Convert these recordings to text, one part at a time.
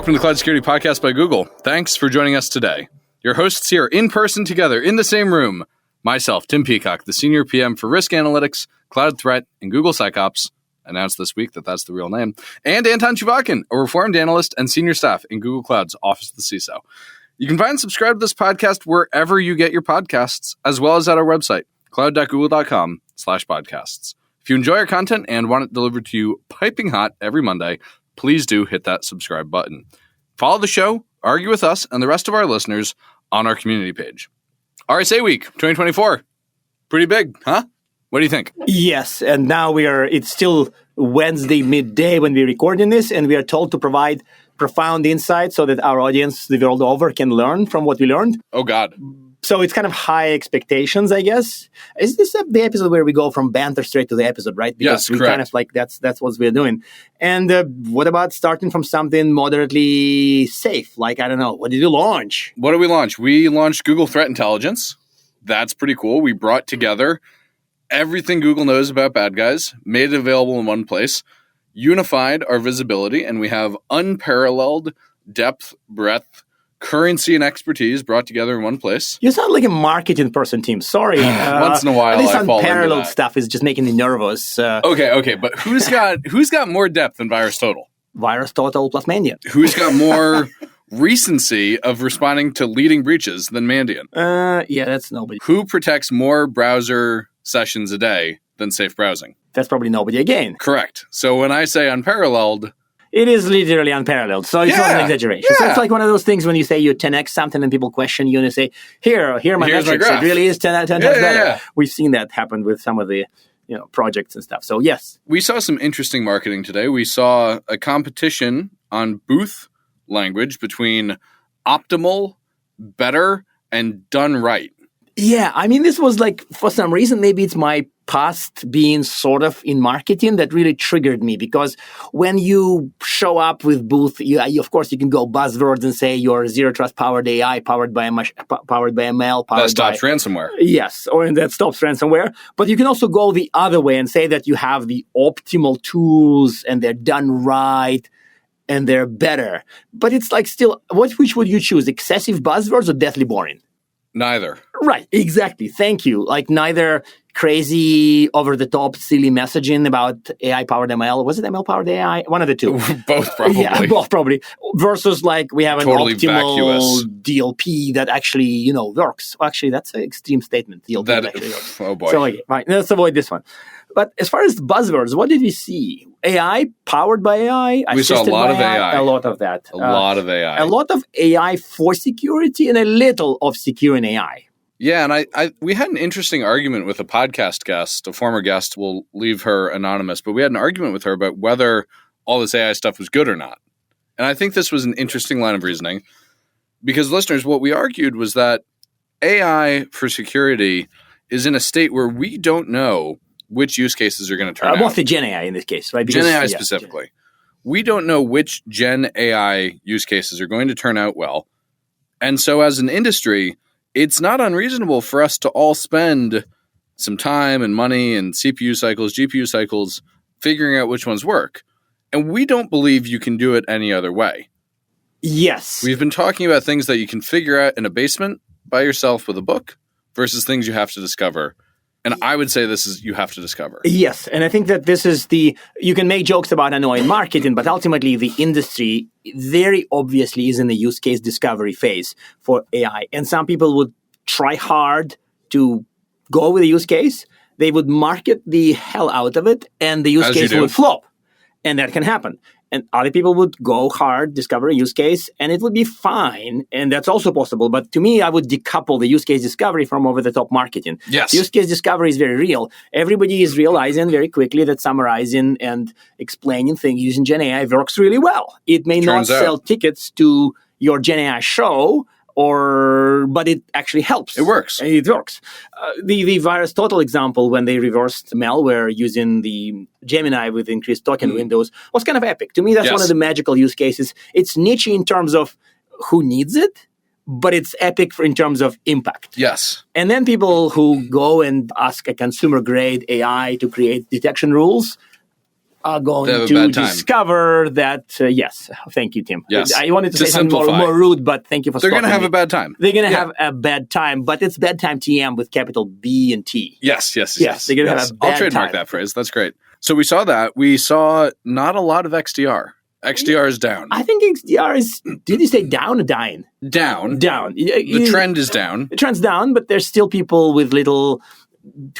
Welcome to the Cloud Security Podcast by Google. Thanks for joining us today. Your hosts here in person together in the same room. Myself, Tim Peacock, the Senior PM for Risk Analytics, Cloud Threat, and Google SecOps, announced this week that that's the real name, and Anton Chuvakin, a reformed analyst and senior staff in Google Cloud's Office of the CISO. You can find and subscribe to this podcast wherever you get your podcasts, as well as at our website, cloud.google.com/podcasts. If you enjoy our content and want it delivered to you piping hot every Monday, please do hit that subscribe button. Follow the show, argue with us and the rest of our listeners on our community page. RSA Week 2024. Pretty big, huh? What do you think? Yes, and now it's still Wednesday midday when we're recording this, and we are told to provide profound insight so that our audience the world over can learn from what we learned. Oh, God. So it's kind of high expectations, I guess. Is this the episode where we go from banter straight to the episode, right? Because we correct. Kind of like that's what we're doing. And what about starting from something moderately safe? Like, I don't know, what did you launch? What did we launch? We launched Google Threat Intelligence. That's pretty cool. We brought together everything Google knows about bad guys, made it available in one place, unified our visibility, and we have unparalleled depth, breadth, currency, and expertise brought together in one place. You sound like a marketing person, Tim. Sorry. Once in a while, this I fall into unparalleled that. stuff is just making me nervous. Okay, but who's got more depth than VirusTotal? VirusTotal plus Mandiant. Who's got more recency of responding to leading breaches than Mandiant? Yeah, that's nobody. Who protects more browser sessions a day than safe browsing? That's probably nobody again. Correct. So when I say unparalleled, it is literally unparalleled. So it's not an exaggeration. Yeah. So it's like one of those things when you say you 10x something and people question you and you say, here are my Here's my metrics. graph. It really is 10 times better. Yeah. We've seen that happen with some of the projects and stuff. So yes. we saw some interesting marketing today. We saw a competition on booth language between optimal, better, and done right. Yeah, I mean, this was like, for some reason, maybe it's my past being sort of in marketing that really triggered me, because when you show up with booth, of course, you can go buzzwords and say you're zero trust powered AI, powered by ML, That stops ransomware. Yes, or that stops ransomware. But you can also go the other way and say that you have the optimal tools and they're done right and they're better. But it's like still, which would you choose? Excessive buzzwords or deathly boring? Neither. Right, exactly. Thank you. Like neither crazy, over-the-top, silly messaging about AI-powered ML. Was it ML-powered AI? One of the two. Both probably. Yeah, both probably. Versus like we have an Totally optimal vacuous. DLP that actually, works. Well, actually, that's an extreme statement. DLP that actually works. Oh boy. So, okay, right, let's avoid this one. But as far as buzzwords, what did we see? AI, powered by AI? We saw a lot of AI. A lot of that. A lot of AI. A lot of AI for security and a little of securing AI. Yeah, and we had an interesting argument with a podcast guest, a former guest. We'll leave her anonymous, but we had an argument with her about whether all this AI stuff was good or not. And I think this was an interesting line of reasoning because, listeners, what we argued was that AI for security is in a state where we don't know which use cases are going to turn out. Mostly Gen AI in this case, right? Gen AI specifically. We don't know which Gen AI use cases are going to turn out well. And so as an industry, it's not unreasonable for us to all spend some time and money and CPU cycles, GPU cycles, figuring out which ones work. And we don't believe you can do it any other way. Yes. We've been talking about things that you can figure out in a basement by yourself with a book versus things you have to discover. And I would say this is you have to discover. Yes. And I think that this is you can make jokes about annoying marketing, but ultimately the industry very obviously is in the use case discovery phase for AI. And some people would try hard to go with a use case. They would market the hell out of it and the use case would flop. And that can happen. And other people would go hard, discover a use case, and it would be fine. And that's also possible. But to me, I would decouple the use case discovery from over-the-top marketing. Yes. Use case discovery is very real. Everybody is realizing very quickly that summarizing and explaining things using Gen AI works really well. It may not sell tickets to your Gen AI show, but it actually helps. It works. It works. The VirusTotal example, when they reversed malware using the Gemini with increased token windows, was kind of epic. To me, that's one of the magical use cases. It's niche in terms of who needs it, but it's epic in terms of impact. Yes. And then people who go and ask a consumer-grade AI to create detection rules, are going have a to bad time. discover that, yes, thank you, Tim. Yes. I wanted to say something simplify. more rude, but thank you for They're going to stopping have me. a bad time. They're going to have a bad time, but it's bad time TM with capital B and T. Yes. Yes, they're going to have a bad I'll trademark time. that phrase. That's great. So we saw that. We saw not a lot of XDR. XDR is down. I think XDR is, did you say down or dying? Down. Down. The trend is down. The trend's down, but there's still people with little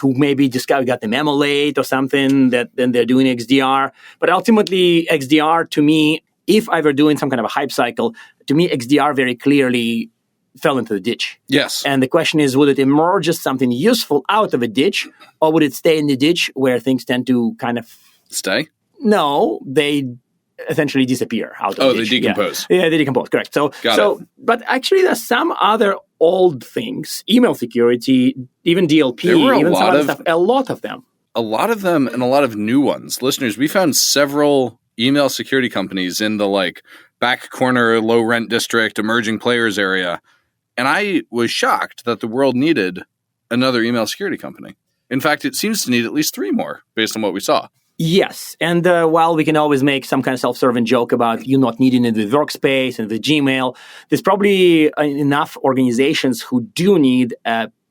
who maybe just got the memo late or something that then they're doing XDR. But ultimately, XDR to me, if I were doing some kind of a hype cycle, to me, XDR very clearly fell into the ditch. Yes. And the question is, would it emerge as something useful out of a ditch, or would it stay in the ditch where things tend to kind of... Stay? No, they essentially disappear out of the ditch. They decompose. Yeah, they decompose, correct. Got it. But actually there's some other old things, email security, even DLP, There were even some other stuff, a lot of them. A lot of them and a lot of new ones. Listeners, we found several email security companies in the back corner, low rent district, emerging players area. And I was shocked that the world needed another email security company. In fact, it seems to need at least 3 more based on what we saw. Yes. And while we can always make some kind of self-serving joke about you not needing it with Workspace and with Gmail, there's probably enough organizazations who do need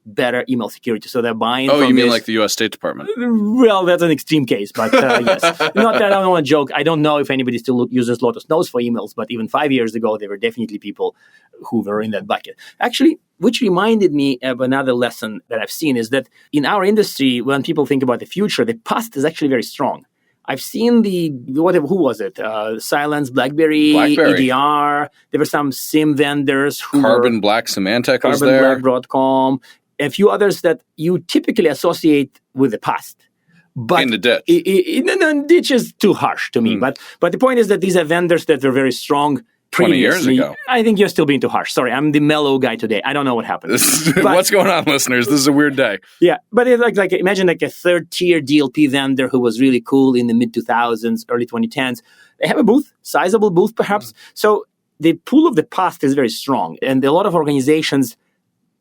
better email security. So they're buying Oh, from you mean this- like the U.S. State Department? Well, that's an extreme case, but yes. Not that I don't want to joke. I don't know if anybody still uses Lotus Notes for emails, but even 5 years ago, there were definitely people who were in that bucket. Actually, which reminded me of another lesson that I've seen is that in our industry, when people think about the future, the past is actually very strong. I've seen who was it? Silence, BlackBerry, EDR. There were some SIM vendors who Carbon Black Symantec was there. CarbonBlack.com. A few others that you typically associate with the past. But In the ditch. The ditch is too harsh to me. But the point is that these are vendors that were very strong 20 years ago. I think you're still being too harsh. Sorry, I'm the mellow guy today. I don't know what happened. What's going on, listeners? This is a weird day. Yeah, but it's like imagine a third-tier DLP vendor who was really cool in the mid-2000s, early 2010s. They have a booth, sizable booth perhaps. So the pool of the past is very strong. And a lot of organizations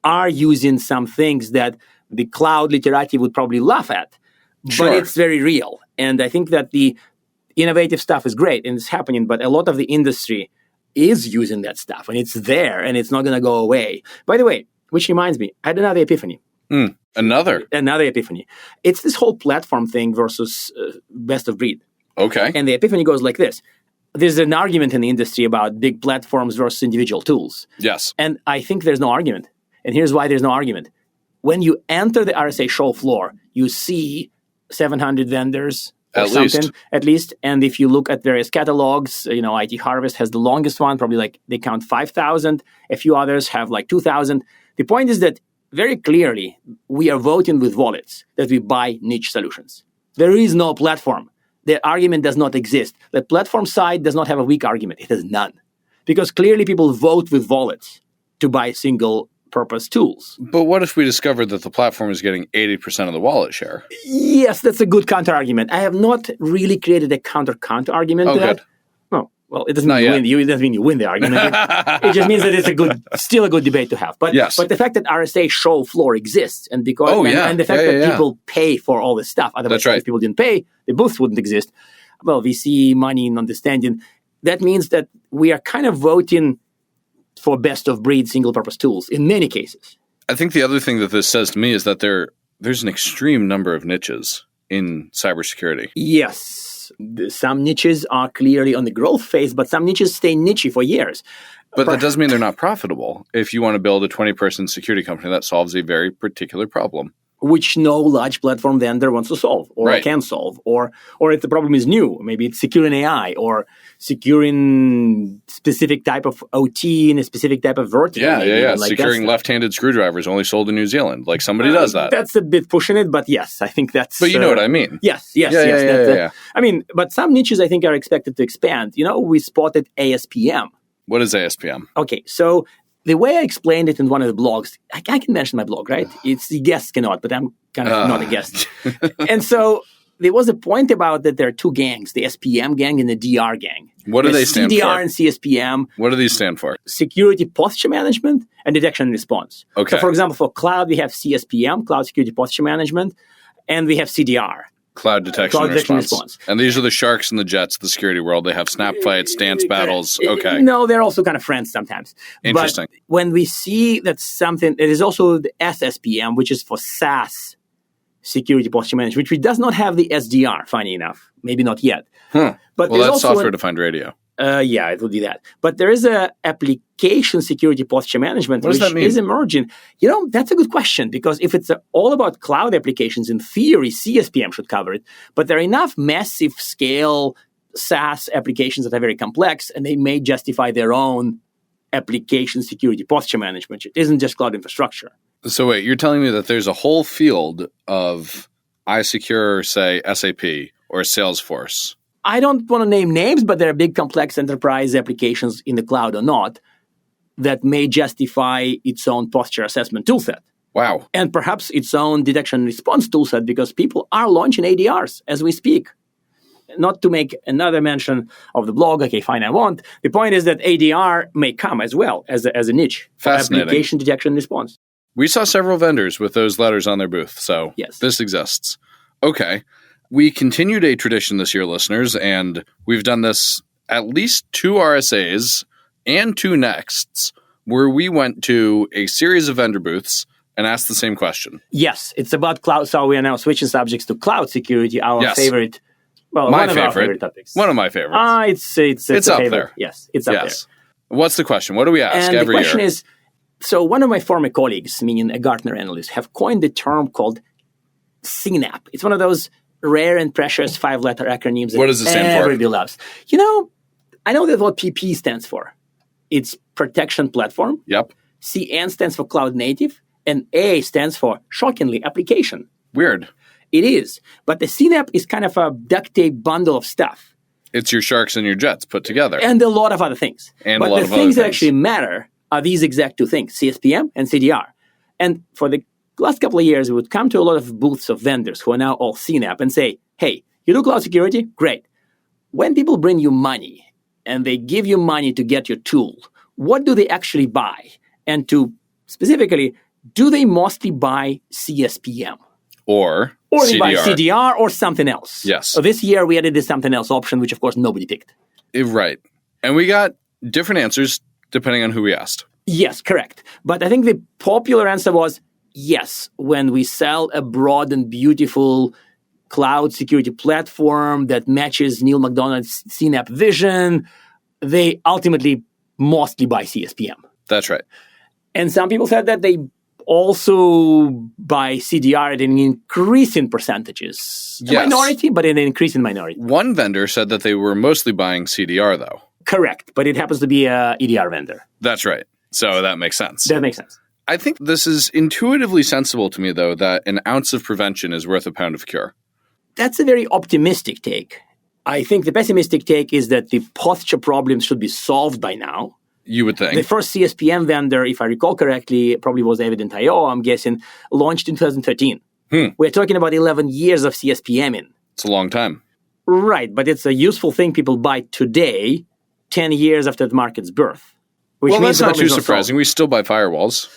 are using some things that the cloud literati would probably laugh at. Sure. But it's very real. And I think that the innovative stuff is great and it's happening, but a lot of the industry is using that stuff and it's there and it's not going to go away. By the way, which reminds me, I had another epiphany. Another epiphany. It's this whole platform thing versus best of breed. Okay. And the epiphany goes like this. There's an argument in the industry about big platforms versus individual tools. Yes. And I think there's no argument. And here's why there's no argument. When you enter the RSA show floor, you see 700 vendors or at least. And if you look at various catalogs, IT Harvest has the longest one, probably they count 5,000. A few others have 2,000. The point is that very clearly, we are voting with wallets that we buy niche solutions. There is no platform. The argument does not exist. The platform side does not have a weak argument. It has none. Because clearly people vote with wallets to buy single-purpose tools. But what if we discovered that the platform is getting 80% of the wallet share? Yes, that's a good counter-argument. I have not really created a counter-argument to that. Good. Oh, well, it doesn't mean you win. It doesn't mean you win the argument. It just means that it's still a good debate to have. But the fact that RSA show floor exists and because and the fact that people pay for all this stuff. Otherwise, if people didn't pay, the booth wouldn't exist. Well, VC, money, and understanding. That means that we are kind of voting for best of breed single purpose tools in many cases. I think the other thing that this says to me is that there's an extreme number of niches in cybersecurity. Yes. Some niches are clearly on the growth phase, but some niches stay niche for years. But that doesn't mean they're not profitable. If you want to build a 20-person security company, that solves a very particular problem. Which no large platform vendor wants to solve or can solve. Or if the problem is new, maybe it's securing AI or securing specific type of OT in a specific type of vertical. Yeah. Securing left-handed screwdrivers only sold in New Zealand. Somebody does that. That's a bit pushing it, but yes, I think that's... But you know what I mean. Yes. I mean, but some niches I think are expected to expand. We spotted ASPM. What is ASPM? Okay, so the way I explained it in one of the blogs, I can mention my blog, right? It's the guests cannot, but I'm kind of not a guest. And so there was a point about that there are two gangs, the SPM gang and the DR gang. What do they stand for? CDR and CSPM. What do these stand for? Security Posture Management and Detection and Response. Okay. So for example, for cloud, we have CSPM, Cloud Security Posture Management, and we have CDR, Cloud detection and response. And these are the sharks and the jets of the security world. They have snap fights, dance battles. Okay. No, they're also kind of friends sometimes. Interesting. But when we see that something, it is also the SSPM, which is for SaaS security posture management, which does not have the SDR, funny enough. Maybe not yet. But that's software-defined radio. Yeah, it will do that. But there is a application security posture management, which is emerging. That's a good question, because if it's all about cloud applications, in theory, CSPM should cover it. But there are enough massive scale SaaS applications that are very complex, and they may justify their own application security posture management. It isn't just cloud infrastructure. So wait, you're telling me that there's a whole field of iSecure, say, SAP or Salesforce? I don't want to name names, but there are big complex enterprise applications in the cloud or not that may justify its own posture assessment toolset. Wow. And perhaps its own detection and response toolset, because people are launching ADRs as we speak. Not to make another mention of the blog, okay, fine, I won't. The point is that ADR may come as well as a niche for application detection and response. We saw several vendors with those letters on their booth, so yes, this exists. Okay. We continued a tradition this year, listeners, and we've done this at least 2 RSAs and 2 Nexts, where we went to a series of vendor booths and asked the same question. Yes, it's about cloud. So we are now switching subjects to cloud security, our favorite. Well, one of our favorite topics. One of my favorites. It's up there. Yes, it's up there. What's the question? What do we ask every year? And the question is, so one of my former colleagues, meaning a Gartner analyst, have coined the term called CNAP. It's one of those rare and precious 5-letter acronyms that what does it stand for? Everybody loves. I know that's what PP stands for. It's Protection Platform. Yep. CN stands for Cloud Native. And A stands for, shockingly, Application. Weird. It is. But the CNAP is kind of a duct tape bundle of stuff. It's your sharks and your jets put together. And a lot of other things. But the things that actually matter are these exact 2 things, CSPM and CDR. And for the last couple of years, we would come to a lot of booths of vendors who are now all CNAP and say, hey, you do cloud security? Great. When people bring you money and they give you money to get your tool, what do they actually buy? And to specifically, do they mostly buy CSPM? Or they buy CDR or something else? Yes. So this year we added this something else option, which of course nobody picked. Right. And we got different answers depending on who we asked. Yes, correct. But I think the popular answer was, yes, when we sell a broad and beautiful cloud security platform that matches Neil McDonald's CNAP vision, they ultimately mostly buy CSPM. That's right. And some people said that they also buy CDR at an increasing percentages. A minority, but an increasing minority. One vendor said that they were mostly buying CDR, though. Correct, but it happens to be a EDR vendor. That's right. So that makes sense. That makes sense. I think this is intuitively sensible to me, though, that an ounce of prevention is worth a pound of cure. That's a very optimistic take. I think the pessimistic take is that the posture problems should be solved by now. You would think. The first CSPM vendor, if I recall correctly, probably was Evident.io, I'm guessing, launched in 2013. We're talking about 11 years of CSPM in. It's a long time. Right, but it's a useful thing people buy today, 10 years after the market's birth. Well, that's not too surprising. We still buy firewalls.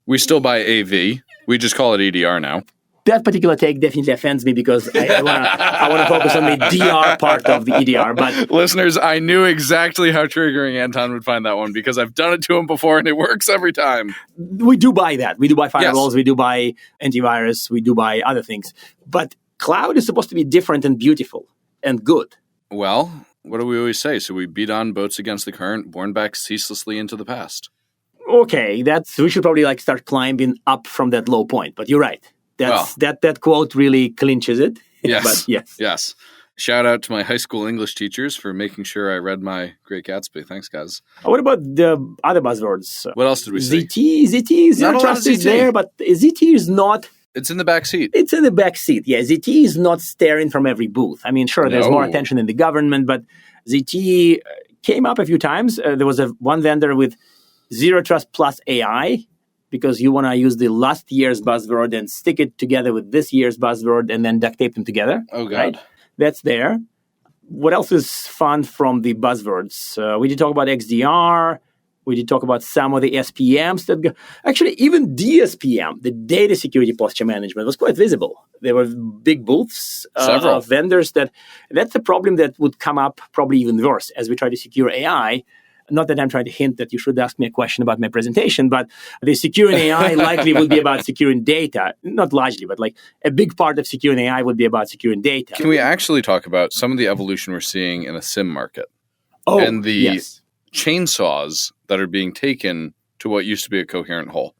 We still buy AV. We just call it EDR now. That particular take definitely offends me because I want to focus on the DR part of the EDR. But listeners, I knew exactly how triggering Anton would find that one because I've done it to him before and it works every time. We do buy that. We do buy firewalls. Yes. We do buy antivirus. We do buy other things. But cloud is supposed to be different and beautiful and good. Well, what do we always say? So we beat on boats against the current, borne back ceaselessly into the past. Okay, we should probably start climbing up from that low point. But you're right. That quote really clinches it. Yes. But yes. Shout out to my high school English teachers for making sure I read my Great Gatsby. Thanks, guys. What about the other buzzwords? What else did we say? ZT, Zero Trust is there, but ZT is not... It's in the back seat. It's in the back seat, yeah. ZT is not staring from every booth. I mean, sure, there's more attention in the government, but ZT came up a few times. There was one vendor with Zero Trust plus AI, because you want to use the last year's buzzword and stick it together with this year's buzzword and then duct tape them together. Oh, God. Right? That's there. What else is fun from the buzzwords? We did talk about XDR. We did talk about some of the SPMs actually, even DSPM, the data security posture management, was quite visible. There were big booths of vendors that's a problem that would come up probably even worse as we try to secure AI. Not that I'm trying to hint that you should ask me a question about my presentation, but the securing AI likely would be about securing data. Not largely, but like a big part of securing AI would be about securing data. Can we actually talk about some of the evolution we're seeing in the SIM market? Oh, and the yes. chainsaws that are being taken to what used to be a coherent whole.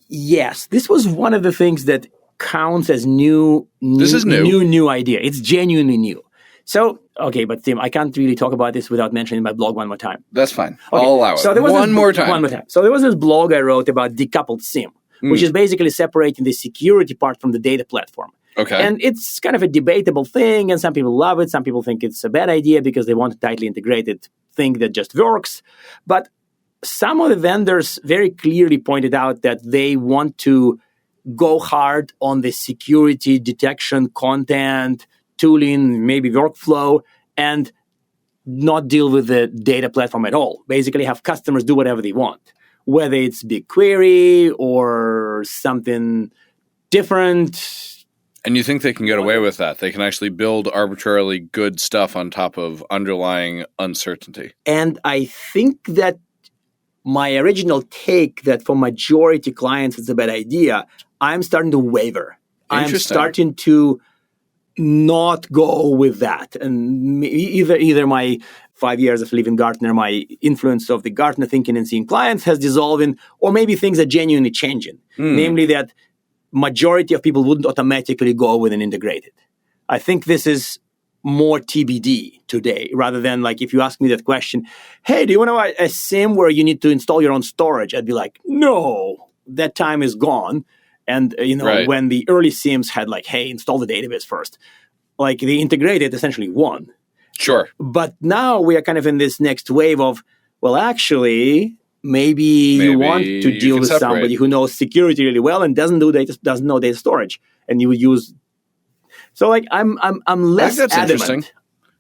Yes, this was one of the things that counts as This is new. New idea. It's genuinely new. So, okay, but Tim, I can't really talk about this without mentioning my blog one more time. That's fine. Okay. I'll allow it. So One more time. So there was this blog I wrote about decoupled SIM, which is basically separating the security part from the data platform. Okay. And it's kind of a debatable thing, and some people love it. Some people think it's a bad idea because they want a tightly integrated thing that just works. But some of the vendors very clearly pointed out that they want to go hard on the security detection, content, tooling, maybe workflow, and not deal with the data platform at all. Basically have customers do whatever they want, whether it's BigQuery or something different. And you think they can get away with that? They can actually build arbitrarily good stuff on top of underlying uncertainty. And I think that my original take that for majority clients it's a bad idea, I'm starting to waver. I'm starting to not go with that. And either my 5 years of living Gartner, my influence of the Gartner thinking and seeing clients has dissolving, or maybe things are genuinely changing. Namely that majority of people wouldn't automatically go with an integrated. I think this is more TBD today, rather than like if you ask me that question, hey, do you want to buy a SIM where you need to install your own storage? I'd be like, no, that time is gone. And, when the early SIMs had like, hey, install the database first, like the integrated essentially won. Sure. But now we are kind of in this next wave of, well, actually, maybe you want to deal with somebody who knows security really well and doesn't know data storage, and you would use. So, like, I'm less that's adamant. Interesting.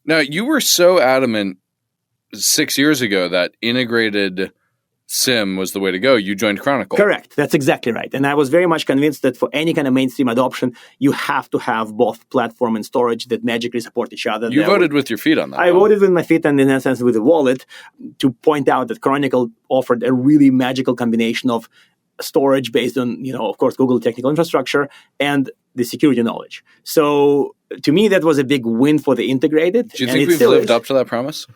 Now, you were so adamant 6 years ago that integrated SIM was the way to go. You joined Chronicle. Correct. That's exactly right. And I was very much convinced that for any kind of mainstream adoption, you have to have both platform and storage that magically support each other. You voted with your feet on that. I voted with my feet and in a sense with the wallet to point out that Chronicle offered a really magical combination of storage based on, of course, Google technical infrastructure and the security knowledge. So to me, that was a big win for the integrated. Do you think we've lived up to that promise?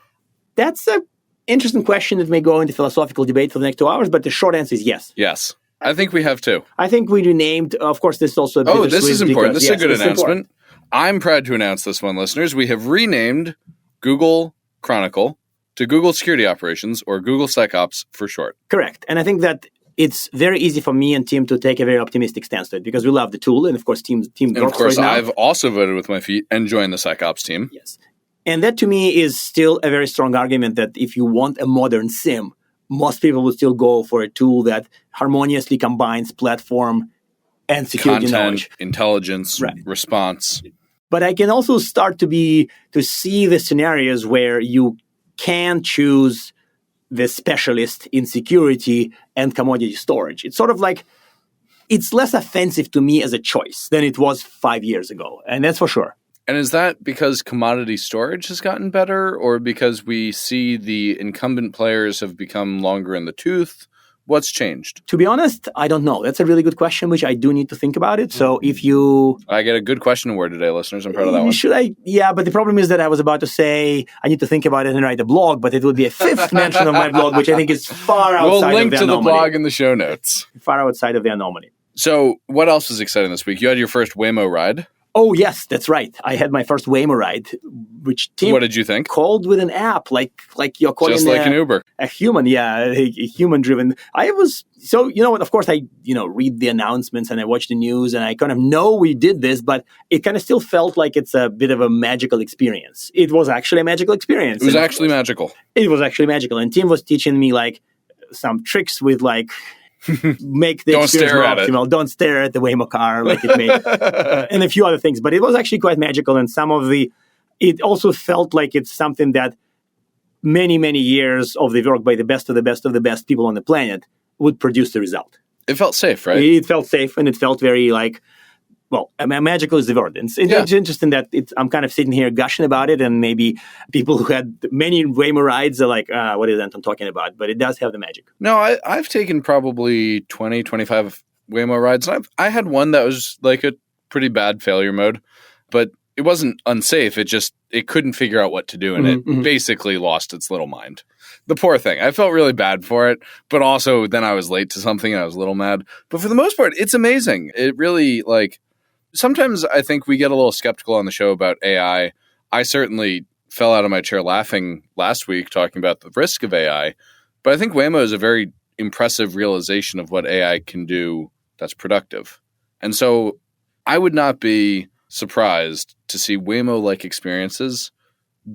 That's a interesting question that may go into philosophical debate for the next 2 hours, but the short answer is yes. Yes. I think we have too. I think we renamed, of course, this is also a Oh, this is important. This is a good announcement. I'm proud to announce this one, listeners. We have renamed Google Chronicle to Google Security Operations, or Google SecOps for short. Correct. And I think that it's very easy for me and Tim to take a very optimistic stance to it because we love the tool, and of course, team and of course, I've also voted with my feet and joined the SecOps team. Yes. And that to me is still a very strong argument that if you want a modern SIM, most people will still go for a tool that harmoniously combines platform and security knowledge. Intelligence, response. But I can also start to see the scenarios where you can choose the specialist in security and commodity storage. It's sort of like, it's less offensive to me as a choice than it was 5 years ago. And that's for sure. And is that because commodity storage has gotten better, or because we see the incumbent players have become longer in the tooth? What's changed? To be honest, I don't know. That's a really good question, which I do need to think about it. So if you... I get a good question award today, listeners. I'm proud of that one. Should I? Yeah, but the problem is that I was about to say I need to think about it and write a blog, but it would be a fifth mention of my blog, which I think is far outside of the anomaly. We'll link to the blog in the show notes. Far outside of the anomaly. So what else is exciting this week? You had your first Waymo ride. Oh, yes, that's right. I had my first Waymo ride, which Tim what did you think? Called with an app, like you're calling just like an Uber. A human, a human-driven. I was, so, of course, I, read the announcements and I watch the news and I kind of know we did this, but it kind of still felt like it's a bit of a magical experience. It was actually a magical experience. It was actually magical. It was actually magical. And Tim was teaching me, some tricks with, make the Don't experience stare more at optimal. Don't stare at the Waymo car like it made, and a few other things. But it was actually quite magical, and it also felt like it's something that many, many years of the work by the best of the best of the best people on the planet would produce the result. It felt safe, right? It felt safe, and it felt very magical is the word. It's interesting that I'm kind of sitting here gushing about it, and maybe people who had many Waymo rides are like, what is Anton talking about? But it does have the magic. No, I've taken probably 20, 25 Waymo rides. And I had one that was like a pretty bad failure mode, but it wasn't unsafe. It couldn't figure out what to do, and it basically lost its little mind. The poor thing. I felt really bad for it, but also then I was late to something and I was a little mad. But for the most part, it's amazing. It really, sometimes I think we get a little skeptical on the show about AI. I certainly fell out of my chair laughing last week talking about the risk of AI, but I think Waymo is a very impressive realization of what AI can do that's productive. And so I would not be surprised to see Waymo-like experiences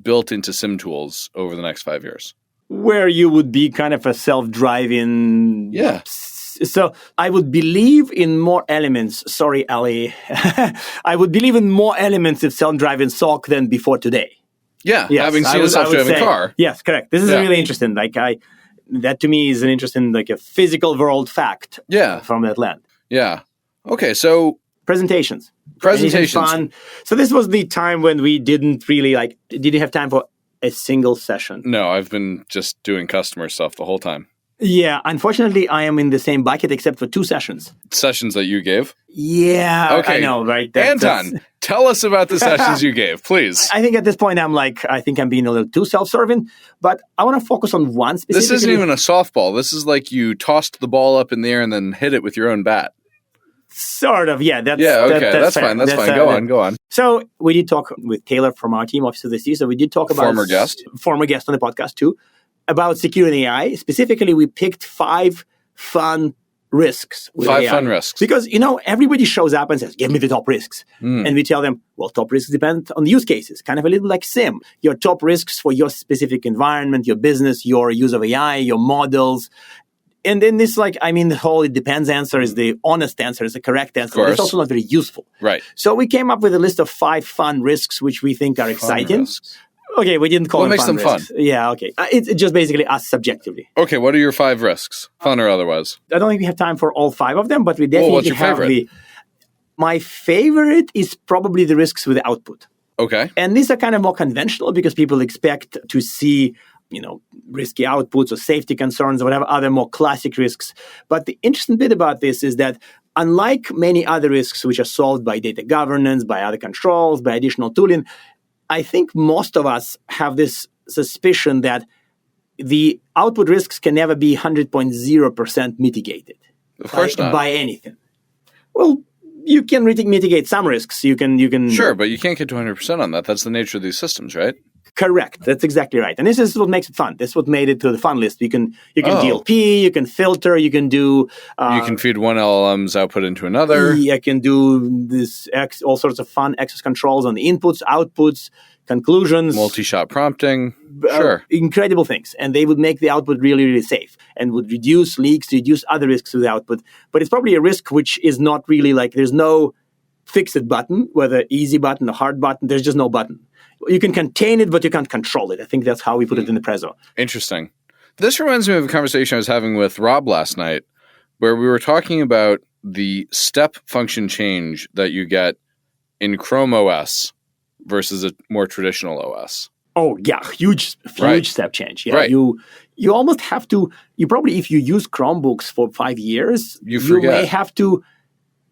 built into sim tools over the next 5 years. Where you would be kind of a self-driving... Yeah. So I would believe in more elements. Sorry, Ali. I would believe in more elements of self-driving SOC than before today. Yeah, yes, having seen a self-driving car. Yes, correct. This is really interesting. That to me is an interesting, a physical world fact from that land. Yeah. Okay, so... Presentations. Fun. So this was the time when we didn't really didn't have time for a single session. No, I've been just doing customer stuff the whole time. Yeah, unfortunately, I am in the same bucket except for 2 sessions. Sessions that you gave? Yeah, okay. I know, right? Anton, tell us about the sessions you gave, please. I think at this point, I think I'm being a little too self-serving, but I want to focus on one specifically. This isn't even a softball. This is like you tossed the ball up in the air and then hit it with your own bat. Sort of, yeah. That's fine. That's fine. Go on. So we did talk with Taylor from our team, Office of the C. So we did talk about... Former guest on the podcast too, about securing AI. Specifically, we picked 5 fun risks with 5 AI. Fun risks. Because, everybody shows up and says, give me the top risks. And we tell them, well, top risks depend on the use cases. Kind of a little like SIM. Your top risks for your specific environment, your business, your use of AI, your models. And then this, the whole it depends answer is the honest answer, is the correct answer. But it's also not very useful. Right. So we came up with a list of 5 fun risks, which we think are exciting. Okay, we didn't call them fun risks. What makes them fun? Yeah, okay. It's just basically us subjectively. Okay, what are your 5 risks, fun or otherwise? I don't think we have time for all 5 of them, but we definitely what's your favorite? My favorite is probably the risks with output. Okay. And these are kind of more conventional because people expect to see risky outputs or safety concerns or whatever other more classic risks. But the interesting bit about this is that unlike many other risks which are solved by data governance, by other controls, by additional tooling, I think most of us have this suspicion that the output risks can never be 100.0% mitigated. Of course not. By anything. Well, you can mitigate some risks. You can. Sure, but you can't get to 100% on that. That's the nature of these systems, right? Correct. That's exactly right. And this is what makes it fun. This is what made it to the fun list. You can DLP, you can filter, you can do... you can feed one LLM's output into another. You can do all sorts of fun access controls on the inputs, outputs, conclusions. Multi-shot prompting. Sure. Incredible things. And they would make the output really, really safe and would reduce leaks, reduce other risks with the output. But it's probably a risk which is not really there's no fix-it button, whether easy button or hard button. There's just no button. You can contain it, but you can't control it. I think that's how we put it in the Prezzo. Interesting. This reminds me of a conversation I was having with Rob last night, where we were talking about the step function change that you get in Chrome OS versus a more traditional OS. Oh, yeah. Huge step change. Yeah. Right. You almost have to, if you use Chromebooks for 5 years, you may have to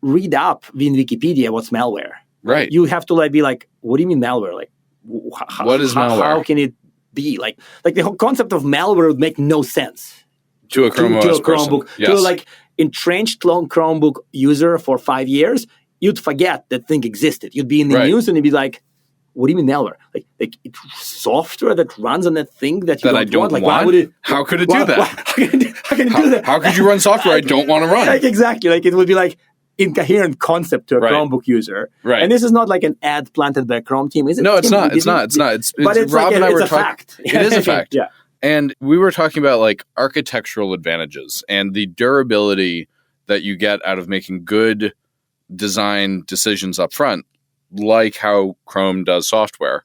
read up in Wikipedia what's malware. Right. You have to be like, what do you mean malware? What is malware? How can it be? Like the whole concept of malware would make no sense to a Chrome OS to a Chromebook. Yes. To a entrenched Chromebook user for 5 years, you'd forget that thing existed. You'd be in the news and you'd be like, what do you mean malware? Like it's software that runs on that thing that you don't want? Why would it? How could it do that? How can it do that? How could you run software I don't want to run? Exactly. It would be incoherent concept to a Chromebook user. Right. And this is not an ad planted by a Chrome team, is it? No, it's not. It's not. But it's Rob and I were a fact. It is a fact. Yeah. And we were talking about architectural advantages and the durability that you get out of making good design decisions up front, like how Chrome does software.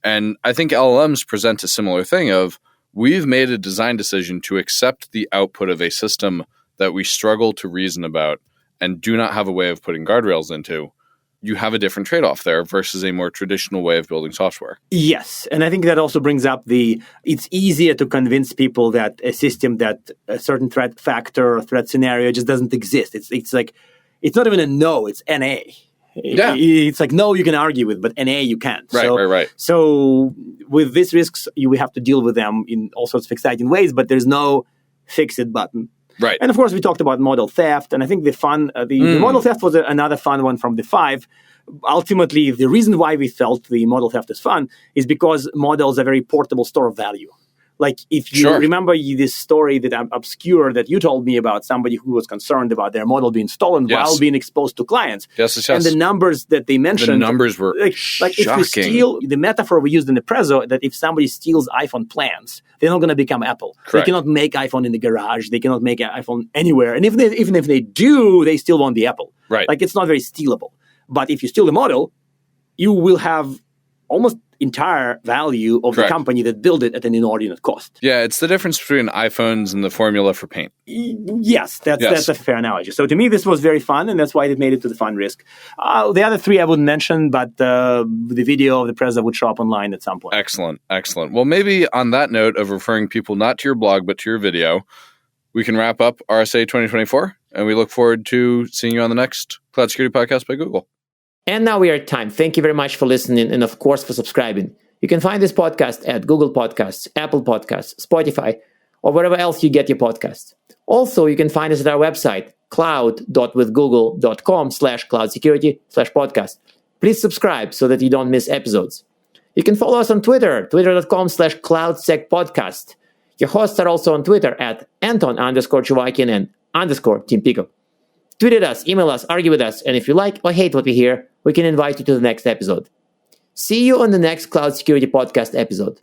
And I think LLMs present a similar thing of, we've made a design decision to accept the output of a system that we struggle to reason about and do not have a way of putting guardrails into, you have a different trade-off there versus a more traditional way of building software. Yes, and I think that also brings up it's easier to convince people that a system that a certain threat factor or threat scenario just doesn't exist. It's like, it's not even a no, it's NA. Yeah. It's like no you can argue with, but NA you can't. Right. So with these risks, we have to deal with them in all sorts of exciting ways, but there's no fix-it button. Right. And of course, we talked about model theft, and I think the model theft was another fun one from the 5. Ultimately, the reason why we felt the model theft is fun is because models are a very portable store of value. Like, if you remember this story that obscure that you told me about somebody who was concerned about their model being stolen while being exposed to clients. Yes. And the numbers that they mentioned. The numbers were like if you steal, the metaphor we used in the Prezzo, that if somebody steals iPhone plans, they're not going to become Apple. Correct. They cannot make iPhone in the garage. They cannot make an iPhone anywhere. And even if they do, they still won't be Apple. Right. Like, it's not very stealable. But if you steal the model, you will have almost entire value of the company that built it at an inordinate cost. Yeah, it's the difference between iPhones and the formula for paint. Yes, that's a fair analogy. So to me, this was very fun, and that's why it made it to the fun risk. The other 3 I wouldn't mention, but the video of the Prezzo would show up online at some point. Excellent. Well, maybe on that note of referring people not to your blog, but to your video, we can wrap up RSA 2024, and we look forward to seeing you on the next Cloud Security Podcast by Google. And now we are at time. Thank you very much for listening and, of course, for subscribing. You can find this podcast at Google Podcasts, Apple Podcasts, Spotify, or wherever else you get your podcasts. Also, you can find us at our website, cloud.withgoogle.com/cloudsecurity/podcast. Please subscribe so that you don't miss episodes. You can follow us on Twitter, twitter.com/cloudsecpodcast. Your hosts are also on Twitter at Anton_Chuvakian and _Tim Peacock. Tweet at us, email us, argue with us, and if you like or hate what we hear, we can invite you to the next episode. See you on the next Cloud Security Podcast episode.